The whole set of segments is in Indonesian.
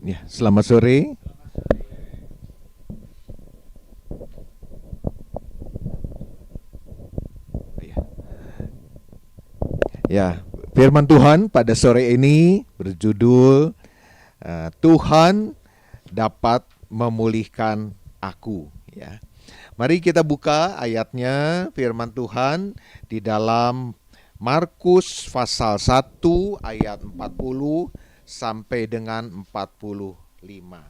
Ya, selamat sore. Ya, firman Tuhan pada sore ini berjudul Tuhan dapat memulihkan aku. Ya, mari kita buka ayatnya firman Tuhan di dalam Markus pasal 1 ayat 40 sampai dengan 45.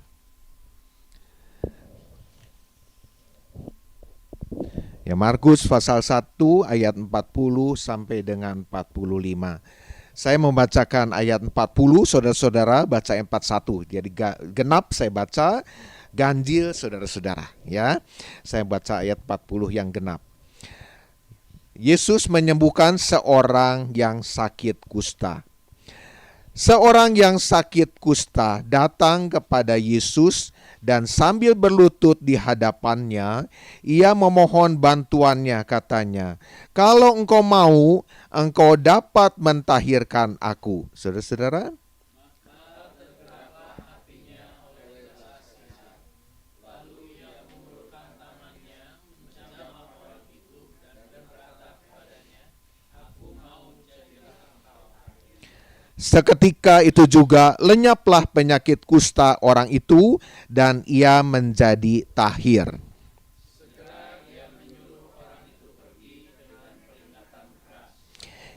Ya, Markus pasal 1 ayat 40 sampai dengan 45. Saya membacakan ayat 40, saudara-saudara baca 41. Jadi genap saya baca, ganjil saudara-saudara, ya. Saya baca ayat 40 yang genap. Yesus menyembuhkan seorang yang sakit kusta. Seorang yang sakit kusta datang kepada Yesus dan sambil berlutut di hadapannya, ia memohon bantuannya, katanya, "Kalau engkau mau, engkau dapat mentahirkan aku." Saudara-saudara, seketika itu juga lenyaplah penyakit kusta orang itu dan ia menjadi tahir.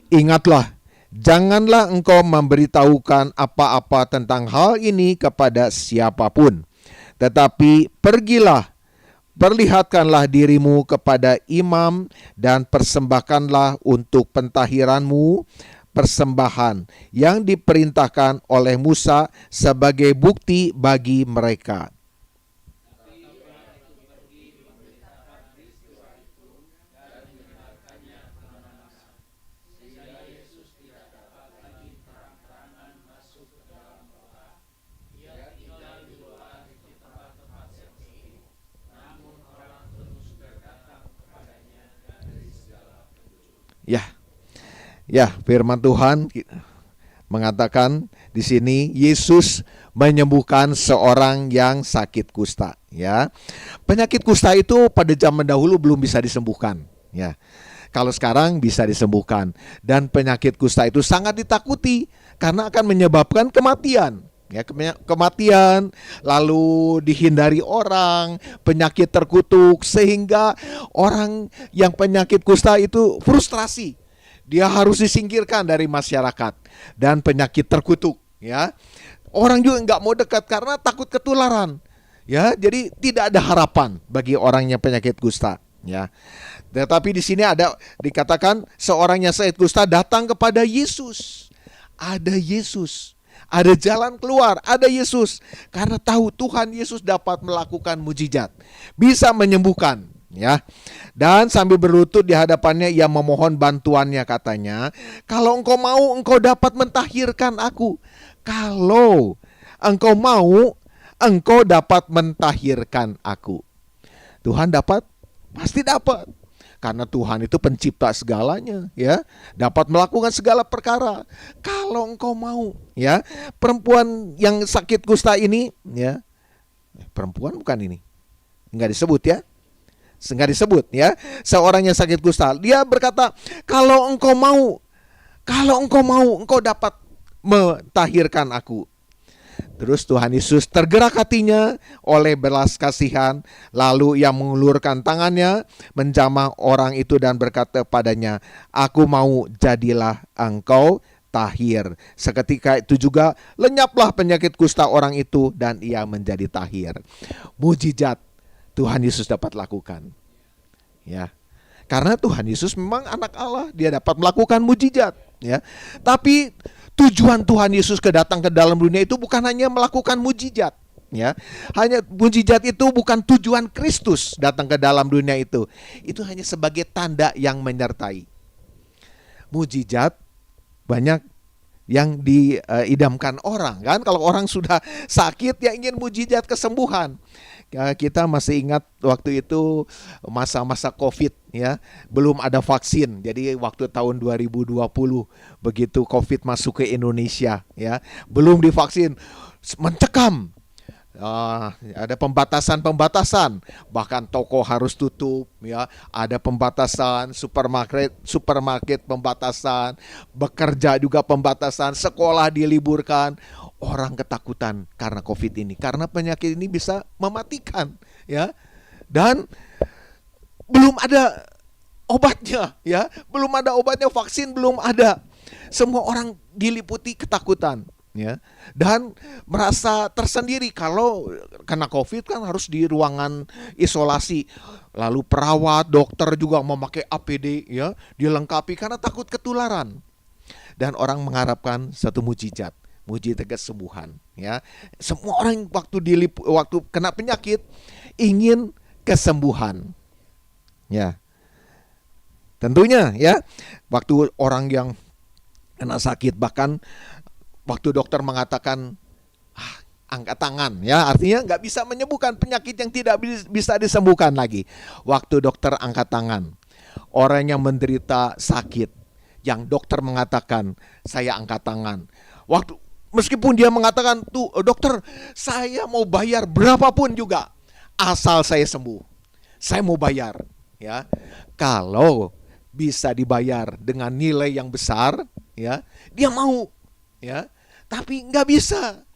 Ingatlah, janganlah engkau memberitahukan apa-apa tentang hal ini kepada siapapun, tetapi pergilah, perlihatkanlah dirimu kepada imam dan persembahkanlah untuk pentahiranmu persembahan yang diperintahkan oleh Musa sebagai bukti bagi mereka. Ya, firman Tuhan mengatakan di sini Yesus menyembuhkan seorang yang sakit kusta, ya. Penyakit kusta itu pada zaman dahulu belum bisa disembuhkan, ya. Kalau sekarang bisa disembuhkan, dan penyakit kusta itu sangat ditakuti karena akan menyebabkan kematian. Ya, kematian, lalu dihindari orang, penyakit terkutuk, sehingga orang yang penyakit kusta itu frustrasi. Dia harus disingkirkan dari masyarakat, dan penyakit terkutuk, ya. Orang juga nggak mau dekat karena takut ketularan, ya. Jadi tidak ada harapan bagi orang yang penyakit kusta, ya. Tetapi di sini ada dikatakan seorang yang sakit kusta datang kepada Yesus. Ada Yesus, ada jalan keluar, ada Yesus, karena tahu Tuhan Yesus dapat melakukan mujizat, bisa menyembuhkan, ya. Dan sambil berlutut di hadapannya ia memohon bantuannya, katanya, "Kalau engkau mau, engkau dapat mentahirkan aku." Kalau engkau mau, engkau dapat mentahirkan aku. Tuhan dapat, pasti dapat. Karena Tuhan itu pencipta segalanya, ya, dapat melakukan segala perkara. Kalau engkau mau, ya. Perempuan yang sakit kusta ini, ya, perempuan bukan ini, nggak disebut, ya, nggak disebut, ya. Seorang yang sakit kusta, dia berkata, kalau engkau mau, engkau dapat mentahirkan aku. Terus Tuhan Yesus tergerak hatinya oleh belas kasihan, lalu ia mengulurkan tangannya, menjamah orang itu dan berkata padanya, "Aku mau, jadilah engkau tahir." Seketika itu juga lenyaplah penyakit kusta orang itu dan ia menjadi tahir. Mujizat Tuhan Yesus dapat lakukan, ya. Karena Tuhan Yesus memang anak Allah, dia dapat melakukan mujizat, ya. Tapi tujuan Tuhan Yesus datang ke dalam dunia itu bukan hanya melakukan mujizat, ya. Hanya mujizat itu bukan tujuan Kristus datang ke dalam dunia itu. Itu hanya sebagai tanda yang menyertai. Mujizat banyak yang diidamkan orang, kan. Kalau orang sudah sakit, ya ingin mujizat kesembuhan. Kita masih ingat waktu itu masa-masa COVID, ya, belum ada vaksin. Jadi waktu tahun 2020 begitu COVID masuk ke Indonesia, ya, belum divaksin. mencekam. Ada pembatasan-pembatasan, bahkan toko harus tutup, ya. Ada pembatasan, supermarket pembatasan, bekerja juga pembatasan, sekolah diliburkan. Orang ketakutan karena COVID ini, karena penyakit ini bisa mematikan, ya. Dan belum ada obatnya, ya. Belum ada obatnya, vaksin belum ada. Semua orang diliputi ketakutan, ya, dan merasa tersendiri. Kalau kena COVID kan harus di ruangan isolasi, lalu perawat, dokter juga memakai APD, ya, dilengkapi karena takut ketularan. Dan orang mengharapkan satu mujizat kesembuhan, ya. Semua orang waktu kena penyakit ingin kesembuhan, ya. Tentunya, ya, waktu orang yang kena sakit, bahkan waktu dokter mengatakan angkat tangan, ya, artinya nggak bisa menyembuhkan penyakit yang tidak bisa disembuhkan lagi. Waktu dokter angkat tangan, orang yang menderita sakit, yang dokter mengatakan saya angkat tangan, meskipun dia mengatakan, tuh dokter, saya mau bayar berapapun juga asal saya sembuh, saya mau bayar, ya. Kalau bisa dibayar dengan nilai yang besar, ya, dia mau, ya. Tapi nggak bisa.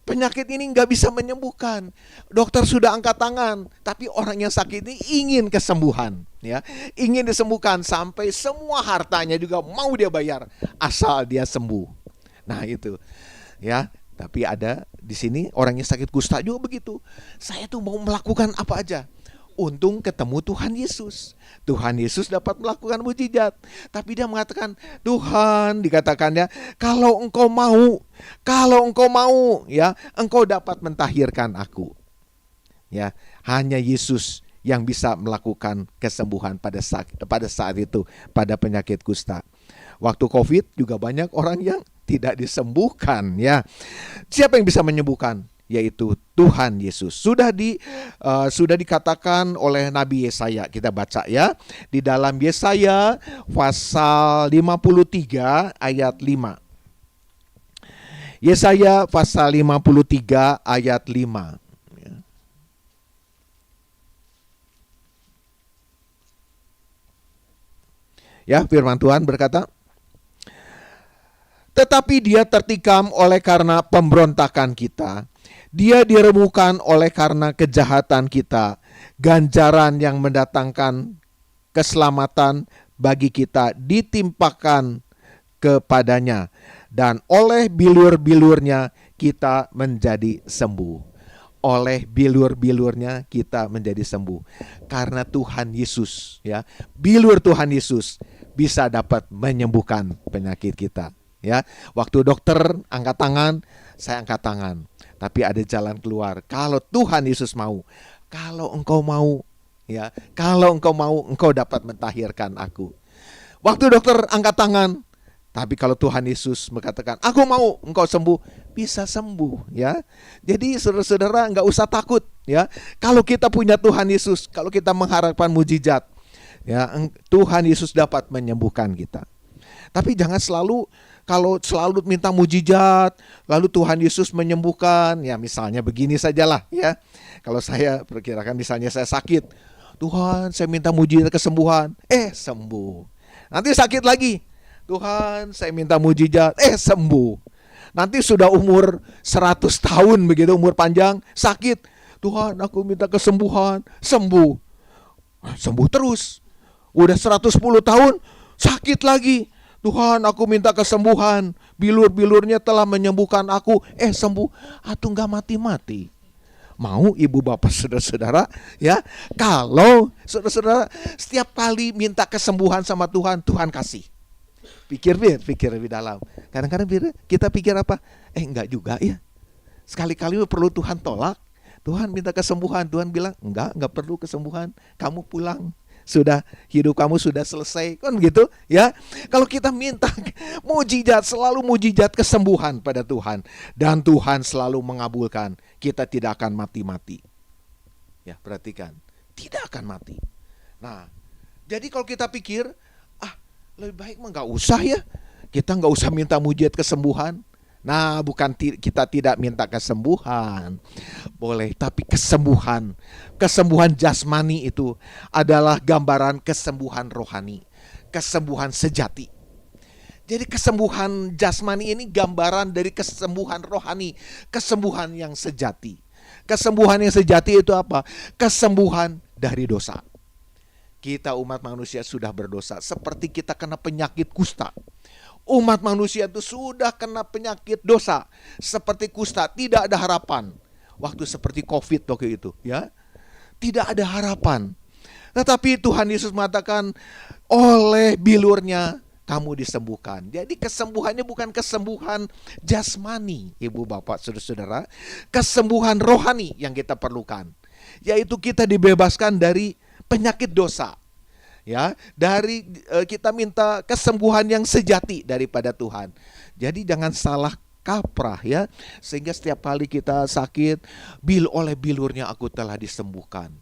Penyakit ini nggak bisa menyembuhkan. Dokter sudah angkat tangan, tapi orang yang sakit ini ingin kesembuhan, ya, ingin disembuhkan sampai semua hartanya juga mau dia bayar asal dia sembuh. Nah itu, ya. Tapi ada di sini orang yang sakit kusta juga begitu. Saya tuh mau melakukan apa aja. Untung ketemu Tuhan Yesus. Tuhan Yesus dapat melakukan mujizat. Tapi dia mengatakan, Tuhan, dikatakannya, kalau engkau mau, ya, engkau dapat mentahirkan aku. Ya, hanya Yesus yang bisa melakukan kesembuhan pada saat itu, pada penyakit kusta. Waktu COVID juga banyak orang yang tidak disembuhkan, ya. Siapa yang bisa menyembuhkan? Yaitu Tuhan Yesus. Sudah dikatakan oleh Nabi Yesaya. Kita baca, ya, di dalam Yesaya pasal 53 ayat 5. Yesaya pasal 53 ayat 5. Ya, firman Tuhan berkata, tetapi dia tertikam oleh karena pemberontakan kita, dia diremukkan oleh karena kejahatan kita. Ganjaran yang mendatangkan keselamatan bagi kita ditimpakan kepadanya, dan oleh bilur-bilurnya kita menjadi sembuh. Oleh bilur-bilurnya kita menjadi sembuh. Karena Tuhan Yesus, ya, bilur Tuhan Yesus bisa dapat menyembuhkan penyakit kita, ya. Waktu dokter angkat tangan, saya angkat tangan. Tapi ada jalan keluar. Kalau Tuhan Yesus mau, kalau engkau mau, ya, kalau engkau mau, engkau dapat mentahirkan aku. Waktu dokter angkat tangan, tapi kalau Tuhan Yesus mengatakan, aku mau engkau sembuh, bisa sembuh, ya. Jadi saudara-saudara nggak usah takut, ya. Kalau kita punya Tuhan Yesus, kalau kita mengharapkan mujizat, ya, Tuhan Yesus dapat menyembuhkan kita. Tapi jangan kalau selalu minta mujizat, lalu Tuhan Yesus menyembuhkan. Ya, misalnya begini sajalah, ya. Kalau saya perkirakan misalnya saya sakit, Tuhan, saya minta mujizat kesembuhan, sembuh. Nanti sakit lagi, Tuhan, saya minta mujizat, sembuh. Nanti sudah umur 100 tahun begitu, umur panjang, sakit, Tuhan, aku minta kesembuhan, sembuh. Sembuh terus. Udah 110 tahun, sakit lagi, Tuhan, aku minta kesembuhan, bilur-bilurnya telah menyembuhkan aku, sembuh. Atuh gak mati-mati. Mau ibu bapak saudara-saudara, ya, kalau saudara-saudara setiap kali minta kesembuhan sama Tuhan, Tuhan kasih. Pikir lebih dalam. Kadang-kadang kita pikir apa? Enggak juga, ya. Sekali-kali perlu Tuhan tolak. Tuhan minta kesembuhan, Tuhan bilang enggak perlu kesembuhan, kamu pulang. Sudah, hidup kamu sudah selesai, kan gitu, ya. Kalau kita minta mujizat, selalu mujizat kesembuhan pada Tuhan, dan Tuhan selalu mengabulkan, kita tidak akan mati-mati. Ya, perhatikan, tidak akan mati. Nah, jadi kalau kita pikir, lebih baik mah nggak usah, ya, kita nggak usah minta mujizat kesembuhan. Nah, bukan kita tidak minta kesembuhan, boleh, tapi kesembuhan. Kesembuhan jasmani itu adalah gambaran kesembuhan rohani, kesembuhan sejati. Jadi kesembuhan jasmani ini gambaran dari kesembuhan rohani, kesembuhan yang sejati. Kesembuhan yang sejati itu apa? Kesembuhan dari dosa. Kita umat manusia sudah berdosa, seperti kita kena penyakit kusta. Umat manusia itu sudah kena penyakit dosa, seperti kusta, tidak ada harapan. Waktu seperti COVID waktu itu, ya. Tidak ada harapan. Tetapi Tuhan Yesus mengatakan, oleh bilurnya kamu disembuhkan. Jadi kesembuhannya bukan kesembuhan jasmani, ibu bapak saudara-saudara, kesembuhan rohani yang kita perlukan, yaitu kita dibebaskan dari penyakit dosa. Ya, kita minta kesembuhan yang sejati daripada Tuhan. Jadi jangan salah kaprah ya, sehingga setiap kali kita sakit, oleh bilurnya aku telah disembuhkan.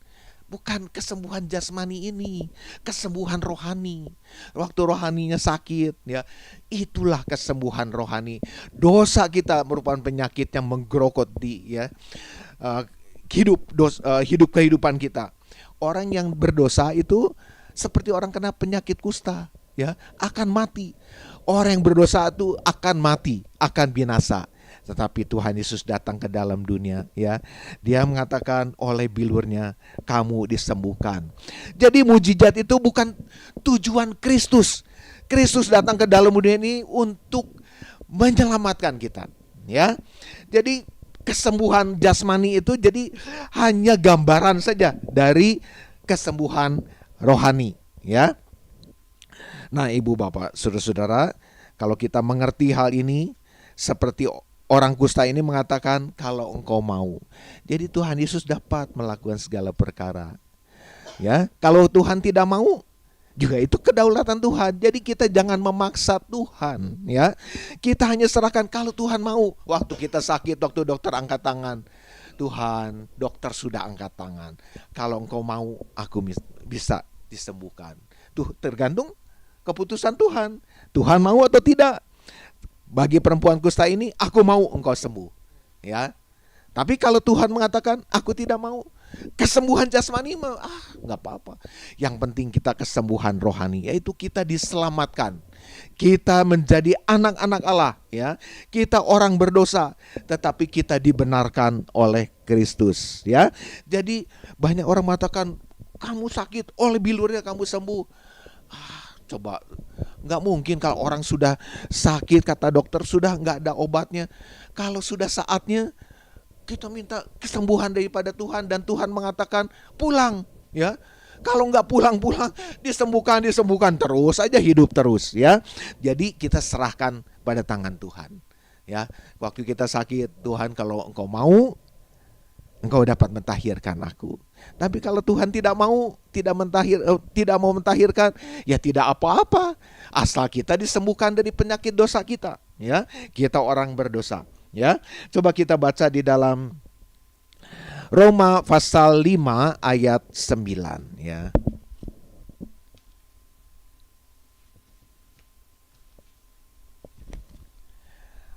Bukan kesembuhan jasmani ini, kesembuhan rohani. Waktu rohaninya sakit, ya, itulah kesembuhan rohani. Dosa kita merupakan penyakit yang menggerogoti ya hidup kehidupan kita. Orang yang berdosa itu seperti orang kena penyakit kusta, ya, akan mati. Orang yang berdosa itu akan mati, akan binasa. Tetapi Tuhan Yesus datang ke dalam dunia, ya. Dia mengatakan oleh bilurnya kamu disembuhkan. Jadi mujizat itu bukan tujuan Kristus. Kristus datang ke dalam dunia ini untuk menyelamatkan kita, ya. Jadi kesembuhan jasmani itu jadi hanya gambaran saja dari kesembuhan rohani, ya. Nah, ibu bapak, saudara-saudara, kalau kita mengerti hal ini, seperti orang kusta ini mengatakan kalau engkau mau. Jadi Tuhan Yesus dapat melakukan segala perkara. Ya, kalau Tuhan tidak mau, juga itu kedaulatan Tuhan. Jadi kita jangan memaksa Tuhan, ya. Kita hanya serahkan kalau Tuhan mau. Waktu kita sakit, waktu dokter angkat tangan, Tuhan, dokter sudah angkat tangan. Kalau engkau mau, aku bisa disembuhkan. Tuh, tergantung keputusan Tuhan. Tuhan mau atau tidak. Bagi perempuan kusta ini, aku mau engkau sembuh, ya. Tapi kalau Tuhan mengatakan aku tidak mau, kesembuhan jasmani nggak apa-apa. Yang penting kita kesembuhan rohani, yaitu kita diselamatkan. Kita menjadi anak-anak Allah, ya. Kita orang berdosa, tetapi kita dibenarkan oleh Kristus, ya. Jadi banyak orang mengatakan kamu sakit, oleh bilurnya kamu sembuh. Coba, nggak mungkin kalau orang sudah sakit, kata dokter sudah nggak ada obatnya. Kalau sudah saatnya kita minta kesembuhan daripada Tuhan, dan Tuhan mengatakan pulang, ya. Kalau nggak pulang-pulang, disembuhkan terus aja, hidup terus, ya. Jadi kita serahkan pada tangan Tuhan, ya. Waktu kita sakit, Tuhan kalau engkau mau, engkau dapat mentahirkan aku. Tapi kalau Tuhan tidak mau mentahirkan, ya tidak apa-apa. Asal kita disembuhkan dari penyakit dosa kita, ya. Kita orang berdosa, ya. Coba kita baca di dalam Roma pasal 5 ayat 9, ya.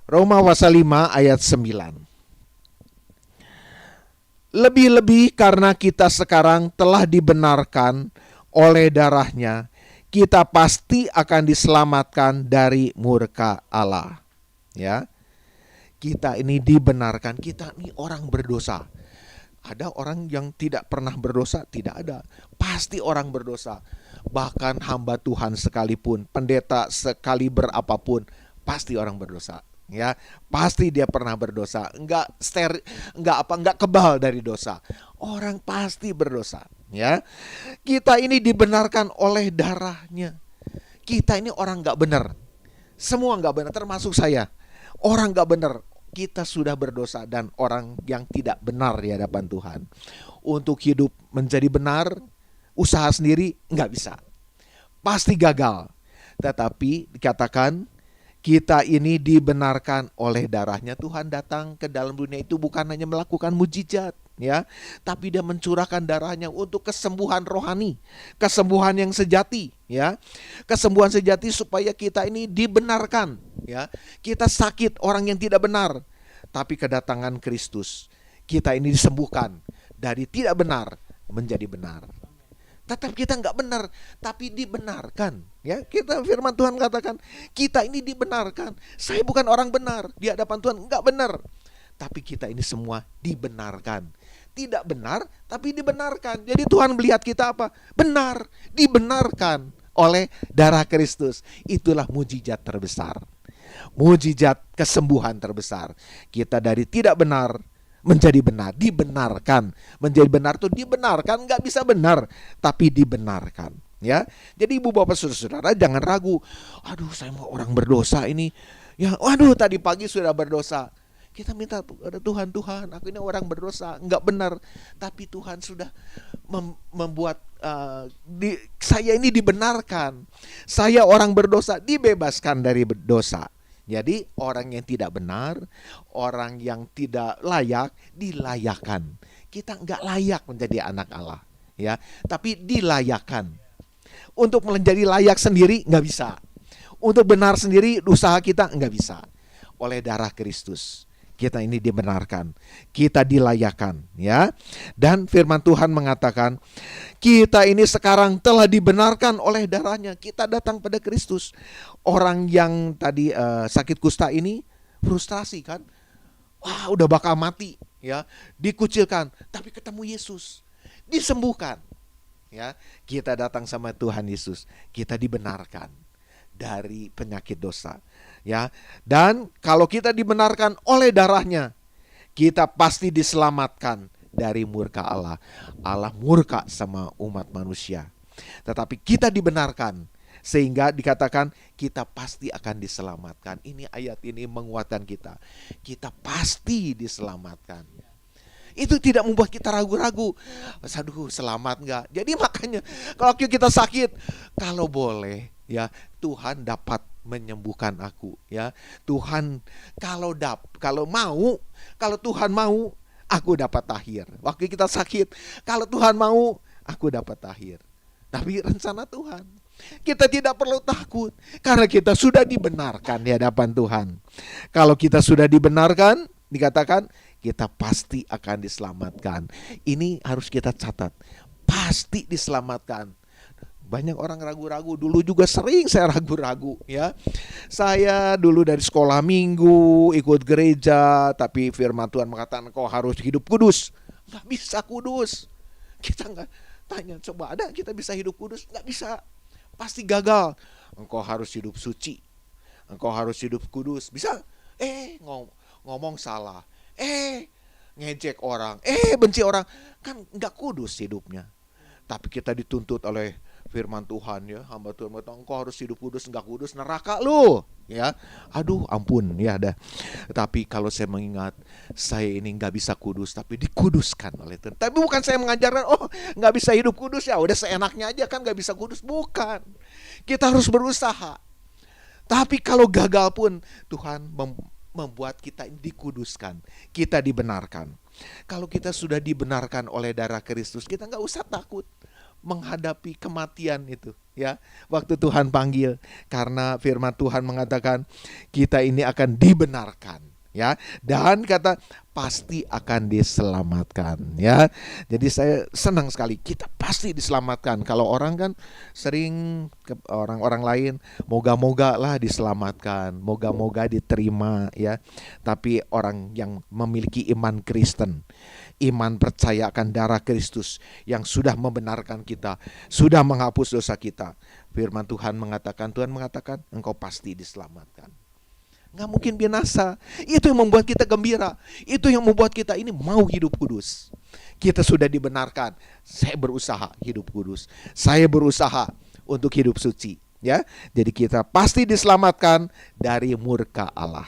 Roma pasal 5 ayat 9. Lebih-lebih karena kita sekarang telah dibenarkan oleh darahnya, kita pasti akan diselamatkan dari murka Allah. Ya, kita ini dibenarkan, kita ini orang berdosa. Ada orang yang tidak pernah berdosa? Tidak ada. Pasti orang berdosa. Bahkan hamba Tuhan sekalipun, pendeta sekali berapapun, pasti orang berdosa. Ya, pasti dia pernah berdosa, enggak kebal dari dosa. Orang pasti berdosa, ya. Kita ini dibenarkan oleh darahnya. Kita ini orang enggak benar. Semua enggak benar, termasuk saya. Orang enggak benar. Kita sudah berdosa dan orang yang tidak benar di hadapan Tuhan. Untuk hidup menjadi benar, usaha sendiri enggak bisa. Pasti gagal. Tetapi dikatakan kita ini dibenarkan oleh darahnya. Tuhan datang ke dalam dunia itu bukan hanya melakukan mujizat, ya, tapi dia mencurahkan darahnya untuk kesembuhan rohani, kesembuhan yang sejati, ya. Kesembuhan sejati supaya kita ini dibenarkan, ya. Kita sakit orang yang tidak benar, tapi kedatangan Kristus, kita ini disembuhkan dari tidak benar menjadi benar. Tetap kita nggak benar, tapi dibenarkan. Ya, kita firman Tuhan katakan kita ini dibenarkan. Saya bukan orang benar di hadapan Tuhan, nggak benar, tapi kita ini semua dibenarkan. Tidak benar, tapi dibenarkan. Jadi Tuhan melihat kita apa? Benar, dibenarkan oleh darah Kristus. Itulah mujizat terbesar, mujizat kesembuhan terbesar. Kita dari tidak benar menjadi benar, dibenarkan. Menjadi benar tuh dibenarkan, nggak bisa benar, tapi dibenarkan, ya. Jadi ibu bapak saudara-saudara jangan ragu. Aduh, saya mau orang berdosa ini, ya. Waduh, tadi pagi sudah berdosa. Kita minta kepada Tuhan, Tuhan, aku ini orang berdosa, nggak benar, tapi Tuhan sudah membuat saya ini dibenarkan. Saya orang berdosa, dibebaskan dari berdosa. Jadi orang yang tidak benar, orang yang tidak layak, dilayakkan. Kita nggak layak menjadi anak Allah, ya, tapi dilayakkan. Untuk menjadi layak sendiri nggak bisa. Untuk benar sendiri usaha kita nggak bisa. Oleh darah Kristus kita ini dibenarkan, kita dilayakkan, ya. Dan firman Tuhan mengatakan kita ini sekarang telah dibenarkan oleh darahnya. Kita datang pada Kristus. Orang yang tadi sakit kusta ini frustrasi kan, wah udah bakal mati, ya, dikucilkan, tapi ketemu Yesus, disembuhkan, ya. Kita datang sama Tuhan Yesus, kita dibenarkan dari penyakit dosa, ya. Dan kalau kita dibenarkan oleh darahnya, kita pasti diselamatkan dari murka Allah. Allah murka sama umat manusia, tetapi kita dibenarkan sehingga dikatakan kita pasti akan diselamatkan. Ini ayat ini menguatkan kita. Kita pasti diselamatkan. Itu tidak membuat kita ragu-ragu. Aduh, selamat enggak? Jadi makanya kalau kita sakit, kalau boleh, ya, Tuhan dapat menyembuhkan aku, ya. Tuhan kalau Tuhan mau, aku dapat tahir. Waktu kita sakit, kalau Tuhan mau, aku dapat tahir. Tapi rencana Tuhan. Kita tidak perlu takut karena kita sudah dibenarkan di hadapan Tuhan. Kalau kita sudah dibenarkan, dikatakan kita pasti akan diselamatkan. Ini harus kita catat. Pasti diselamatkan. Banyak orang ragu-ragu, dulu juga sering saya ragu-ragu, ya. Saya dulu dari sekolah minggu, ikut gereja, tapi firman Tuhan mengatakan kau harus hidup kudus. Gak bisa kudus. Kita gak tanya, coba ada kita bisa hidup kudus? Gak bisa. Pasti gagal. Engkau harus hidup suci, engkau harus hidup kudus. Bisa? Ngomong salah, ngejek orang, benci orang, kan gak kudus hidupnya. Tapi kita dituntut oleh firman Tuhan, ya, hamba Tuhan berkata, engkau harus hidup kudus, enggak kudus neraka lu, ya. Aduh, ampun, ya dah. Tapi kalau saya mengingat saya ini enggak bisa kudus, tapi dikuduskan oleh Tuhan. Tapi bukan saya mengajarkan, enggak bisa hidup kudus, ya udah seenaknya aja kan enggak bisa kudus, bukan. Kita harus berusaha. Tapi kalau gagal pun Tuhan membuat kita dikuduskan, kita dibenarkan. Kalau kita sudah dibenarkan oleh darah Kristus, kita enggak usah takut menghadapi kematian itu, ya. Waktu Tuhan panggil, karena firman Tuhan mengatakan kita ini akan dibenarkan, ya, dan kata pasti akan diselamatkan, ya. Jadi saya senang sekali kita pasti diselamatkan. Kalau orang kan sering orang-orang lain moga-moga lah diselamatkan, moga-moga diterima, ya. Tapi orang yang memiliki iman Kristen, iman percaya akan darah Kristus yang sudah membenarkan kita, sudah menghapus dosa kita, firman Tuhan mengatakan engkau pasti diselamatkan. Nggak mungkin binasa. Itu yang membuat kita gembira. Itu yang membuat kita ini mau hidup kudus. Kita sudah dibenarkan. Saya berusaha hidup kudus, saya berusaha untuk hidup suci, ya. Jadi kita pasti diselamatkan dari murka Allah.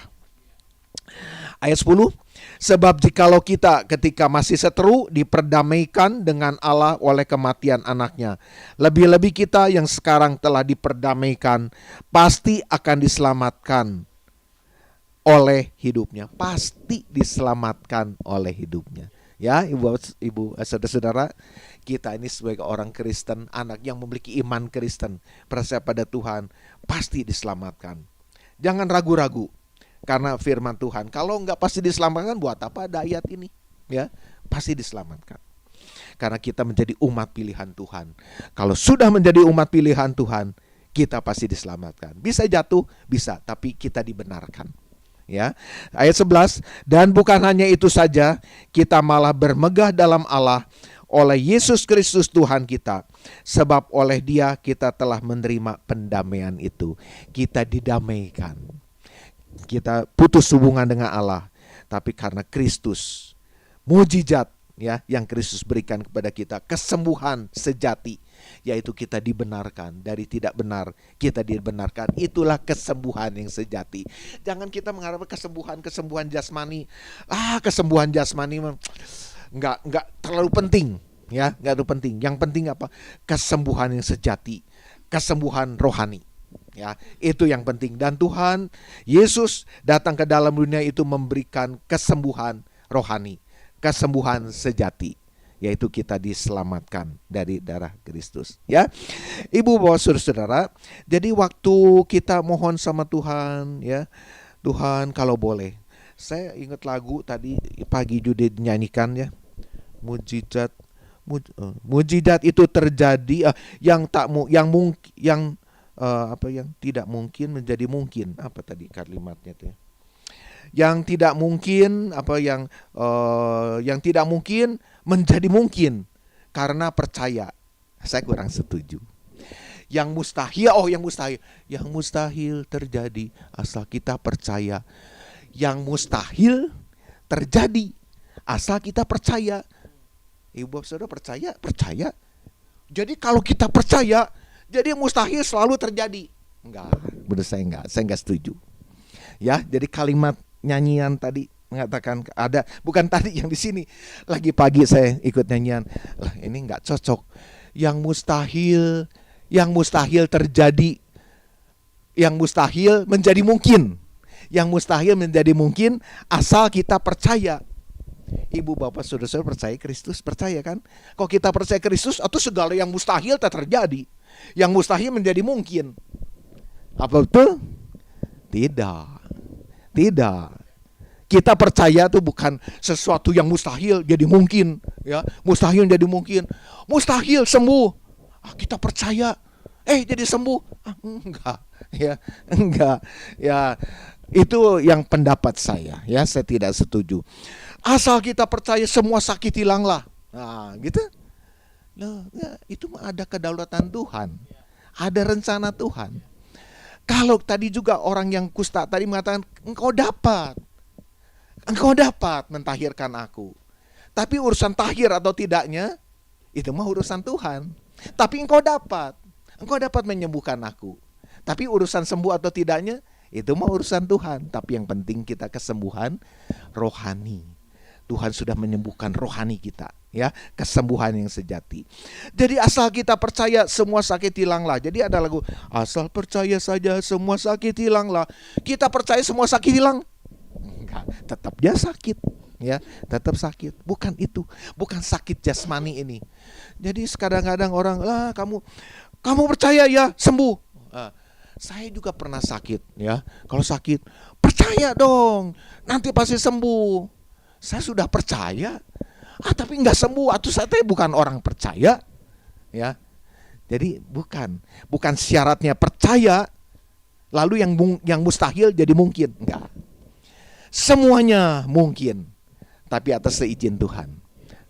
Ayat 10, sebab jikalau kita ketika masih seteru diperdamaikan dengan Allah oleh kematian anaknya, lebih-lebih kita yang sekarang telah diperdamaikan pasti akan diselamatkan oleh hidupnya. Pasti diselamatkan oleh hidupnya, Ya, ibu, saudara-saudara, kita ini sebagai orang Kristen, anak yang memiliki iman Kristen, percaya pada Tuhan, pasti diselamatkan. Jangan ragu-ragu karena firman Tuhan. Kalau nggak pasti diselamatkan, buat apa ada ayat ini? Ya, pasti diselamatkan. Karena kita menjadi umat pilihan Tuhan. Kalau sudah menjadi umat pilihan Tuhan, kita pasti diselamatkan. Bisa jatuh, bisa, tapi kita dibenarkan. Ya, ayat 11, dan bukan hanya itu saja, kita malah bermegah dalam Allah oleh Yesus Kristus Tuhan kita, sebab oleh Dia kita telah menerima pendamaian itu. Kita didamaikan, kita putus hubungan dengan Allah, tapi karena Kristus, mujizat ya yang Kristus berikan kepada kita, kesembuhan sejati, yaitu kita dibenarkan dari tidak benar, kita dibenarkan. Itulah kesembuhan yang sejati. Jangan kita mengharapkan kesembuhan jasmani. Kesembuhan jasmani nggak terlalu penting, ya, nggak terlalu penting. Yang penting apa? Kesembuhan yang sejati, kesembuhan rohani. Ya, itu yang penting. Dan Tuhan Yesus datang ke dalam dunia itu memberikan kesembuhan rohani, kesembuhan sejati, yaitu kita diselamatkan dari darah Kristus. Ya, ibu bapak saudara-saudara, jadi waktu kita mohon sama Tuhan, ya Tuhan kalau boleh, saya ingat lagu tadi pagi juga dinyanyikan, ya, mujizat itu terjadi, yang tidak mungkin menjadi mungkin. Apa tadi kalimatnya tuh? Yang tidak mungkin, yang tidak mungkin menjadi mungkin karena percaya. Saya kurang setuju. Yang mustahil terjadi asal kita percaya. Yang mustahil terjadi asal kita percaya. Ibu saudara percaya. Jadi kalau kita percaya, jadi mustahil selalu terjadi. Menurut saya enggak setuju. Ya, jadi kalimat nyanyian tadi mengatakan ada, bukan tadi yang di sini. Lagi pagi saya ikut nyanyian. Ini enggak cocok. Yang mustahil terjadi. Yang mustahil menjadi mungkin. Yang mustahil menjadi mungkin asal kita percaya. Ibu bapak saudara-saudara percaya Kristus, percaya kan? Kalau kita percaya Kristus, atau segala yang mustahil tak terjadi. Yang mustahil menjadi mungkin. Apa betul? Tidak. Kita percaya itu bukan sesuatu yang mustahil jadi mungkin, ya. Mustahil jadi mungkin. Mustahil sembuh. Kita percaya jadi sembuh. Enggak. Ya, itu yang pendapat saya, ya. Saya tidak setuju. Asal kita percaya semua sakit hilanglah. Gitu. Itu ada kedaulatan Tuhan. Ada rencana Tuhan. Kalau tadi juga orang yang kusta tadi mengatakan engkau dapat mentahirkan aku. Tapi urusan tahir atau tidaknya itu mah urusan Tuhan. Tapi engkau dapat menyembuhkan aku. Tapi urusan sembuh atau tidaknya itu mah urusan Tuhan. Tapi yang penting kita kesembuhan rohani. Tuhan sudah menyembuhkan rohani kita, ya, kesembuhan yang sejati. Jadi asal kita percaya semua sakit hilanglah. Jadi ada lagu, asal percaya saja semua sakit hilanglah. Kita percaya semua sakit hilang? Enggak, tetap dia sakit, ya, tetap sakit. Bukan itu, bukan sakit jasmani ini. Jadi kadang-kadang orang, kamu percaya ya sembuh. Saya juga pernah sakit, ya. Kalau sakit, percaya dong, nanti pasti sembuh. Saya sudah percaya, tapi nggak sembuh. Atau saya bukan orang percaya, ya. Jadi bukan syaratnya percaya, lalu yang mustahil jadi mungkin. Enggak. Semuanya mungkin, tapi atas seizin Tuhan,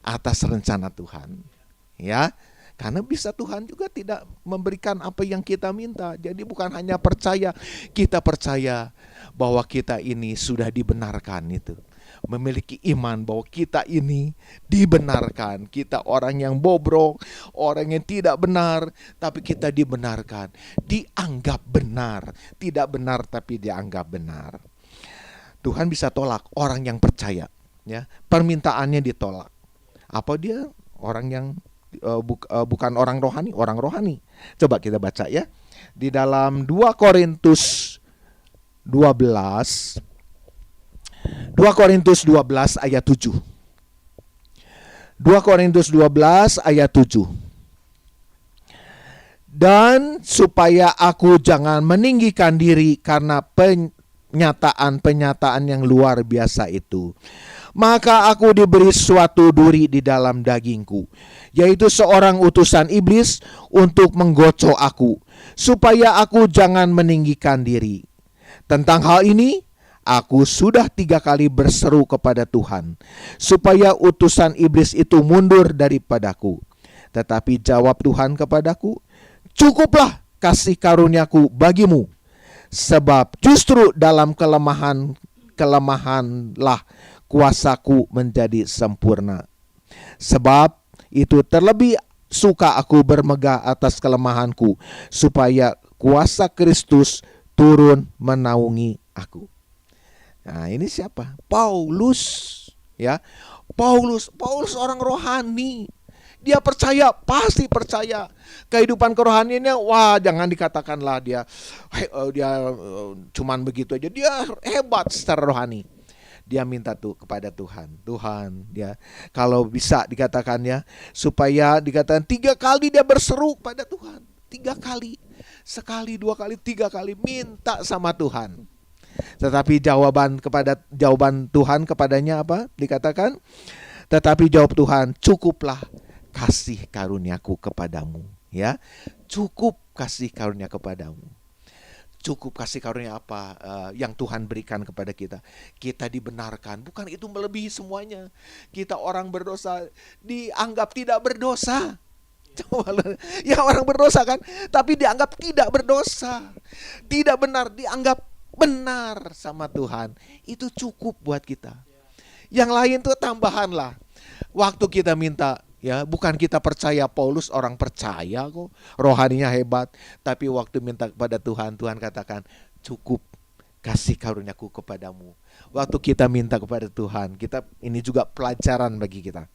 atas rencana Tuhan, ya. Karena bisa Tuhan juga tidak memberikan apa yang kita minta. Jadi bukan hanya percaya, kita percaya bahwa kita ini sudah dibenarkan itu. Memiliki iman bahwa kita ini dibenarkan. Kita orang yang bobrok, orang yang tidak benar, tapi kita dibenarkan, dianggap benar. Tidak benar tapi dianggap benar. Tuhan bisa tolak orang yang percaya, ya. Permintaannya ditolak. Apa dia? Orang yang bukan orang rohani, orang rohani. Coba kita baca, ya. Di dalam 2 Korintus 12 ayat 7. 2 Korintus 12 ayat 7. Dan supaya aku jangan meninggikan diri karena penyataan yang luar biasa itu, maka aku diberi suatu duri di dalam dagingku, yaitu seorang utusan iblis untuk menggocok aku, supaya aku jangan meninggikan diri. Tentang hal ini, aku sudah 3 kali berseru kepada Tuhan, supaya utusan iblis itu mundur daripadaku. Tetapi jawab Tuhan kepadaku, cukuplah kasih karuniaku bagimu, sebab justru dalam kelemahanlah kuasaku menjadi sempurna. Sebab itu terlebih suka aku bermegah atas kelemahanku, supaya kuasa Kristus turun menaungi aku. Nah, ini siapa? Paulus, ya. Paulus orang rohani. Dia percaya, pasti percaya. Kehidupan kerohaniannya, wah, jangan dikatakanlah dia cuman begitu aja. Dia hebat secara rohani. Dia minta tuh kepada Tuhan, dia kalau bisa dikatakan ya, supaya dikatakan 3 kali dia berseru pada Tuhan. 3 kali. Sekali, 2 kali, 3 kali minta sama Tuhan. Tetapi jawaban Tuhan kepadanya apa? Dikatakan, tetapi jawab Tuhan, cukuplah kasih karuniaku kepadamu, ya. Cukup kasih karunia kepadamu. Cukup kasih karunia apa yang Tuhan berikan kepada kita? Kita dibenarkan, bukan itu melebihi semuanya. Kita orang berdosa dianggap tidak berdosa. Ya, orang berdosa kan, tapi dianggap tidak berdosa. Tidak benar, dianggap benar sama Tuhan. Itu cukup buat kita. Yang lain tuh tambahan lah. Waktu kita minta, ya, bukan kita percaya, Paulus orang percaya kok, rohaninya hebat, tapi waktu minta kepada Tuhan, Tuhan katakan, cukup kasih karuniaku kepadamu. Waktu kita minta kepada Tuhan, ini juga pelajaran bagi kita.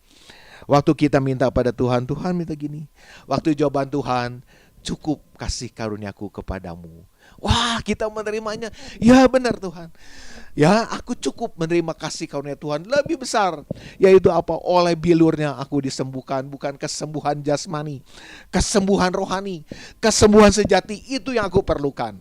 Waktu kita minta kepada Tuhan, Tuhan minta gini. Waktu jawaban Tuhan, cukup kasih karuniaku kepadamu. Wah, kita menerimanya. Ya benar Tuhan. Ya, aku cukup menerima kasih karunia Tuhan lebih besar, yaitu apa? Oleh bilurnya aku disembuhkan, bukan kesembuhan jasmani, kesembuhan rohani, kesembuhan sejati, itu yang aku perlukan.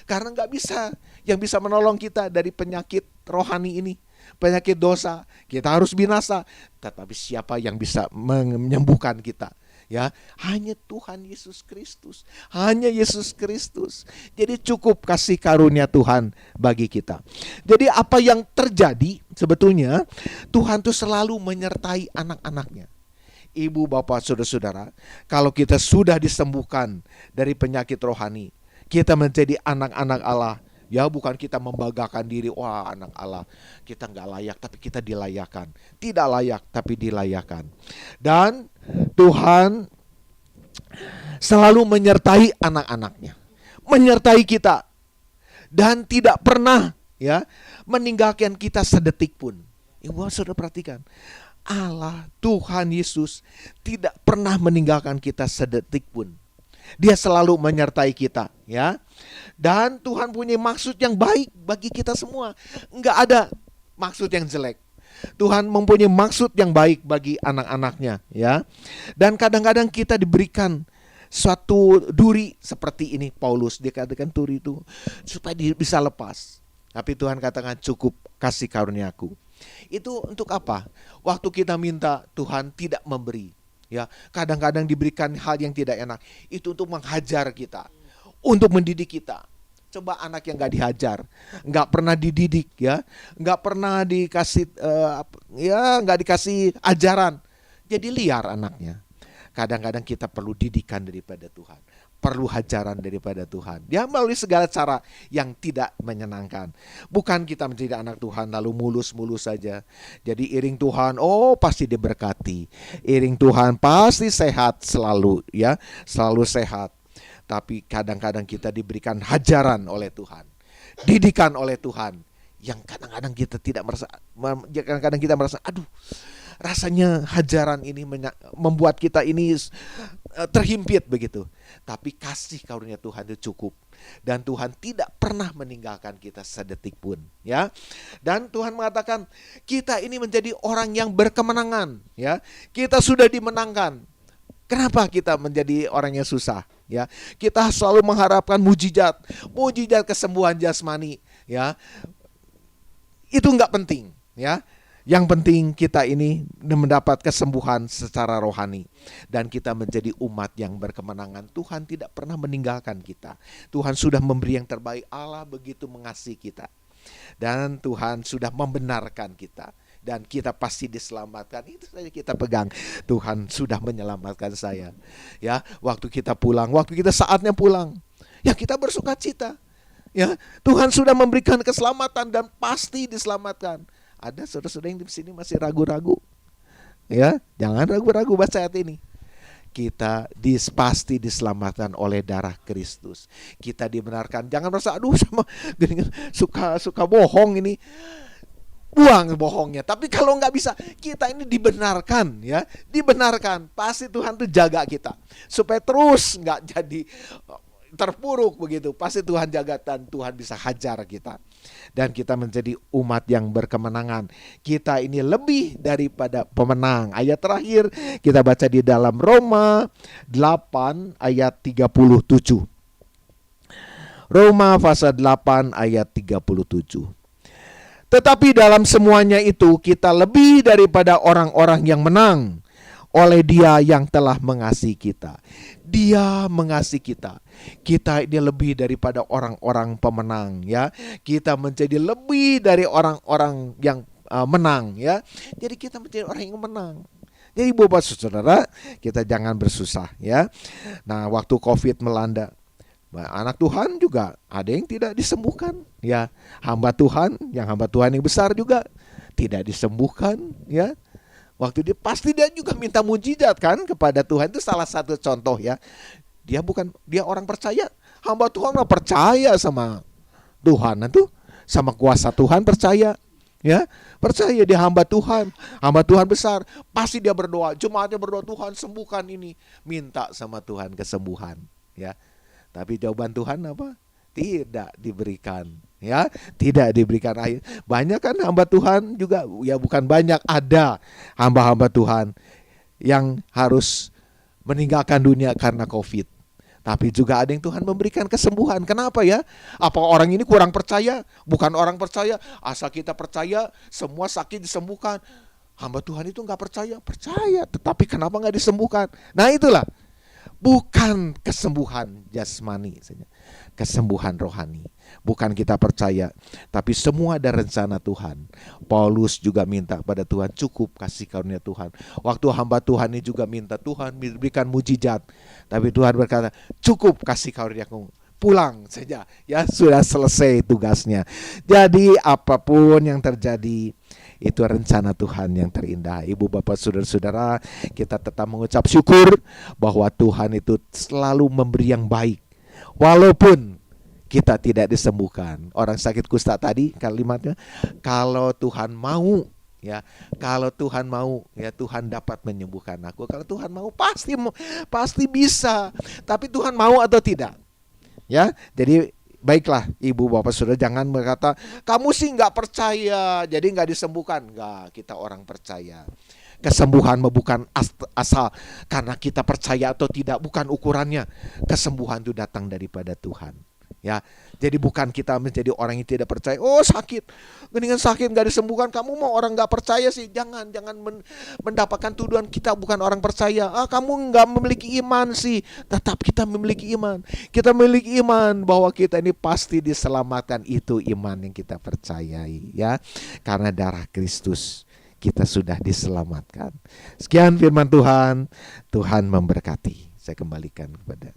Karena gak bisa, yang bisa menolong kita dari penyakit rohani ini, penyakit dosa, kita harus binasa. Tetapi siapa yang bisa menyembuhkan kita? Ya, hanya Tuhan Yesus Kristus. Hanya Yesus Kristus. Jadi cukup kasih karunia Tuhan bagi kita. Jadi apa yang terjadi sebetulnya, Tuhan tuh selalu menyertai anak-anaknya. Ibu, bapak, saudara-saudara, kalau kita sudah disembuhkan dari penyakit rohani, kita menjadi anak-anak Allah. Ya, bukan kita membanggakan diri, wah anak Allah, kita gak layak, tapi kita dilayakan. Tidak layak, tapi dilayakan. Dan Tuhan selalu menyertai anak-anaknya, menyertai kita, dan tidak pernah, ya, meninggalkan kita sedetik pun. Ibu, saudara perhatikan, Allah, Tuhan Yesus tidak pernah meninggalkan kita sedetik pun. Dia selalu menyertai kita, ya. Dan Tuhan punya maksud yang baik bagi kita semua. Enggak ada maksud yang jelek. Tuhan mempunyai maksud yang baik bagi anak-anaknya, ya. Dan kadang-kadang kita diberikan suatu duri seperti ini. Paulus dikatakan duri itu supaya dia bisa lepas. Tapi Tuhan katakan cukup kasih karuniaku. Itu untuk apa? Waktu kita minta, Tuhan tidak memberi. Ya, kadang-kadang diberikan hal yang tidak enak. Itu untuk menghajar kita, untuk mendidik kita. Coba anak yang gak dihajar, gak pernah dididik, ya, gak pernah dikasih gak dikasih ajaran, jadi liar anaknya. Kadang-kadang kita perlu didikan daripada Tuhan, perlu hajaran daripada Tuhan. Dia melalui segala cara yang tidak menyenangkan. Bukan kita menjadi anak Tuhan lalu mulus-mulus saja. Jadi iring Tuhan, oh pasti diberkati. Iring Tuhan pasti sehat selalu, ya, selalu sehat. Tapi kadang-kadang kita diberikan hajaran oleh Tuhan, didikan oleh Tuhan, yang kadang-kadang kita tidak merasa, kadang-kadang kita merasa, aduh, rasanya hajaran ini membuat kita ini terhimpit begitu. Tapi kasih karunia Tuhan itu cukup. Dan Tuhan tidak pernah meninggalkan kita sedetik pun, ya. Dan Tuhan mengatakan kita ini menjadi orang yang berkemenangan, ya. Kita sudah dimenangkan. Kenapa kita menjadi orang yang susah, ya? Kita selalu mengharapkan mujizat kesembuhan jasmani, ya. Itu nggak penting, ya. Yang penting kita ini mendapat kesembuhan secara rohani. Dan kita menjadi umat yang berkemenangan. Tuhan tidak pernah meninggalkan kita. Tuhan sudah memberi yang terbaik. Allah begitu mengasihi kita. Dan Tuhan sudah membenarkan kita. Dan kita pasti diselamatkan. Itu saja kita pegang. Tuhan sudah menyelamatkan saya. Ya, waktu kita pulang, waktu kita saatnya pulang, ya kita bersuka cita. Ya, Tuhan sudah memberikan keselamatan dan pasti diselamatkan. Ada saudara-saudara yang di sini masih ragu-ragu, ya, jangan ragu-ragu baca ayat ini. Kita pasti diselamatkan oleh darah Kristus. Kita dibenarkan. Jangan merasa aduh sama suka bohong ini. Buang bohongnya. Tapi kalau nggak bisa, kita ini dibenarkan, ya, dibenarkan. Pasti Tuhan tuh jaga kita supaya terus nggak jadi terpuruk begitu. Pasti Tuhan jaga dan Tuhan bisa hajar kita. Dan kita menjadi umat yang berkemenangan. Kita ini lebih daripada pemenang. Ayat terakhir kita baca di dalam Roma 8 ayat 37. Roma pasal 8 ayat 37. Tetapi dalam semuanya itu kita lebih daripada orang-orang yang menang oleh Dia yang telah mengasihi kita. Dia mengasihi kita. Kita ini lebih daripada orang-orang pemenang, ya. Kita menjadi lebih dari orang-orang yang menang, ya. Jadi kita menjadi orang yang menang. Jadi Bapak Saudara, kita jangan bersusah, ya. Nah, waktu Covid melanda, anak Tuhan juga ada yang tidak disembuhkan, ya. Hamba Tuhan yang besar juga tidak disembuhkan, ya. Waktu dia pasti dia juga minta mujizat kan kepada Tuhan. Itu salah satu contoh, ya. Dia orang percaya. Hamba Tuhan percaya sama Tuhan itu, sama kuasa Tuhan percaya, ya. Percaya dia hamba Tuhan besar. Pasti dia berdoa, jemaatnya berdoa, Tuhan sembuhkan ini. Minta sama Tuhan kesembuhan, ya. Tapi jawaban Tuhan apa? Tidak diberikan, ya, tidak diberikan air. Banyak kan hamba Tuhan juga, ya bukan banyak, ada hamba-hamba Tuhan yang harus meninggalkan dunia karena Covid. Tapi juga ada yang Tuhan memberikan kesembuhan. Kenapa, ya? Apa orang ini kurang percaya? Bukan orang percaya. Asal kita percaya semua sakit disembuhkan. Hamba Tuhan itu gak percaya. Percaya, tetapi kenapa gak disembuhkan? Nah itulah, bukan kesembuhan jasmani saja, kesembuhan rohani. Bukan kita percaya, tapi semua ada rencana Tuhan. Paulus juga minta kepada Tuhan, cukup kasih karunia Tuhan. Waktu hamba Tuhan ini juga minta Tuhan berikan mujizat, tapi Tuhan berkata, cukup kasih karuniaku, pulang saja, ya, sudah selesai tugasnya. Jadi apapun yang terjadi, itu rencana Tuhan yang terindah. Ibu bapak saudara-saudara, kita tetap mengucap syukur bahwa Tuhan itu selalu memberi yang baik, walaupun kita tidak disembuhkan. Orang sakit kusta tadi kalimatnya, kalau Tuhan mau, ya, kalau Tuhan mau, ya, Tuhan dapat menyembuhkan aku. Kalau Tuhan mau, pasti bisa. Tapi Tuhan mau atau tidak, ya. Jadi baiklah ibu bapak saudara, jangan berkata kamu sih nggak percaya jadi nggak disembuhkan. Nggak, kita orang percaya. Kesembuhan bukan asal karena kita percaya atau tidak, bukan ukurannya. Kesembuhan itu datang daripada Tuhan, ya. Jadi bukan kita menjadi orang yang tidak percaya. Oh sakit, dengan sakit nggak disembuhkan, kamu mau orang nggak percaya sih. Jangan mendapatkan tuduhan kita bukan orang percaya. Kamu nggak memiliki iman sih. Tetap kita memiliki iman. Kita memiliki iman bahwa kita ini pasti diselamatkan. Itu iman yang kita percayai, ya. Karena darah Kristus kita sudah diselamatkan. Sekian firman Tuhan. Tuhan memberkati. Saya kembalikan kepada